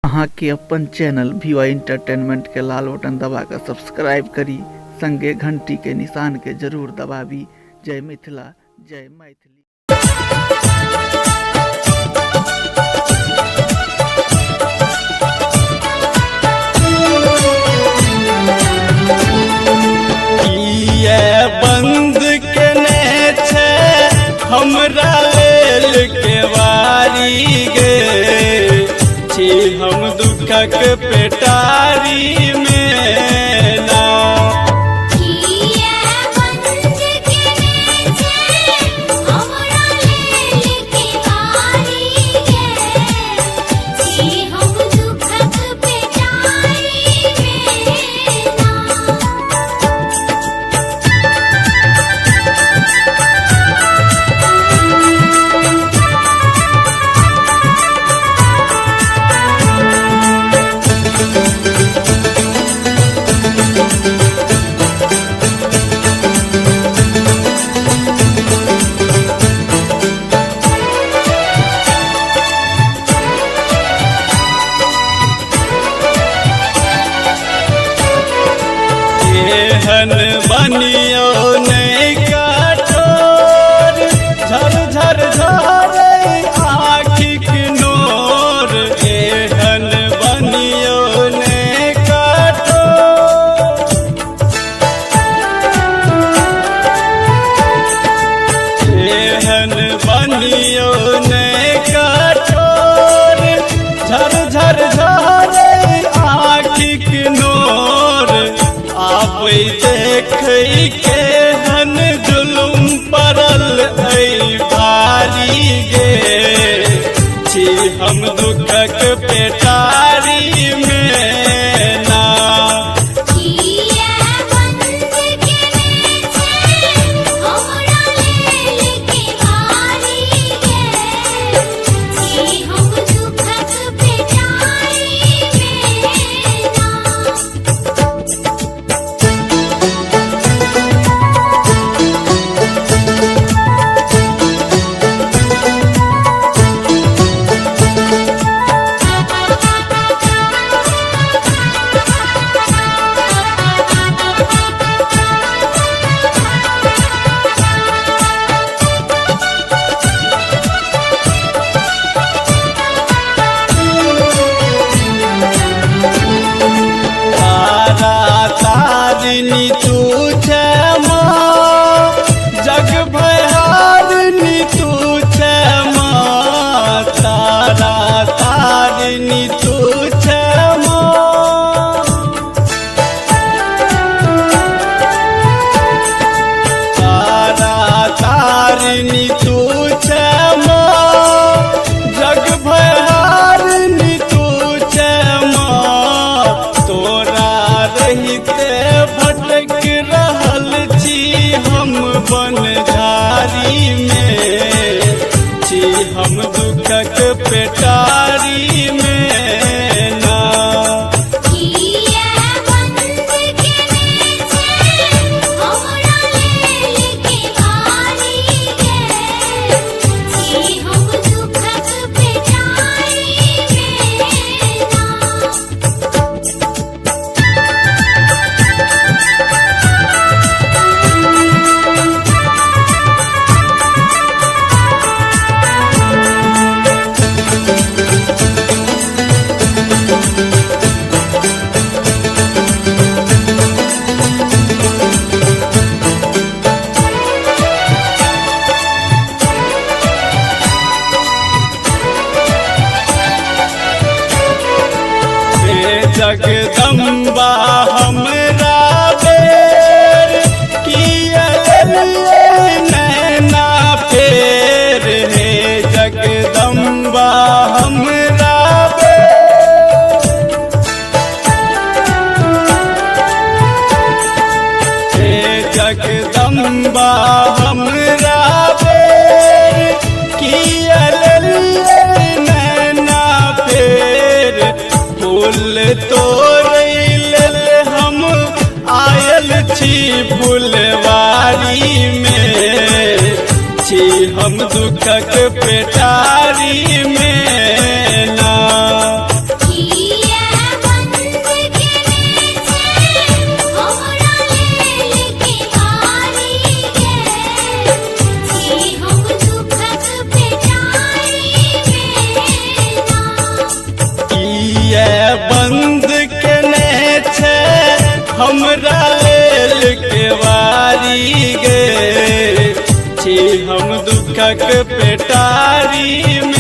अहाँ के अपन चैनल VY एंटरटेनमेंट के लाल बटन दबा कर सब्सक्राइब करी, संगे घंटी के निशान के जरूर दबावी। जय मिथिला, जय मैथिली। बंद केने छे हमरा लेल केवारी गे, छी हम दुखक पेटारी में ना। एहन बनियो नहीं कठोर, झर झर झरे आँखिक नोर। एहन बनियो नहीं कठोर, एहन बनियो नहीं कठोर, झर झर झरे आँखिक नोर। आबै देखै केहन जुलुम पड़ल ऐ भारी गे, छी हम दुखक पेटारी में ना। तारिणी तू छे माँ, जग भयारिणी तू छे माँ। तारा तारिणी तू छे माँ, तारा तारिणी तू छे माँ। जग भयारिणी तू छे माँ, तोरा रहिते भटक रहल छी हम बनझारी में। छी हम दुखक पेटारी में ना। जगदम्बा हमरा बेर किया नैना फेर। हे जगदम्बा हमरा बेर, हे जगदम्बा हमरा बेर किया नैना फेर। फूल तोड़ै लेल हम आयल छी फुलवारी में। छी हम दुखक पेटारी में ना। हमरा लेल केवारी गे छी हम दुखक पेटारी में।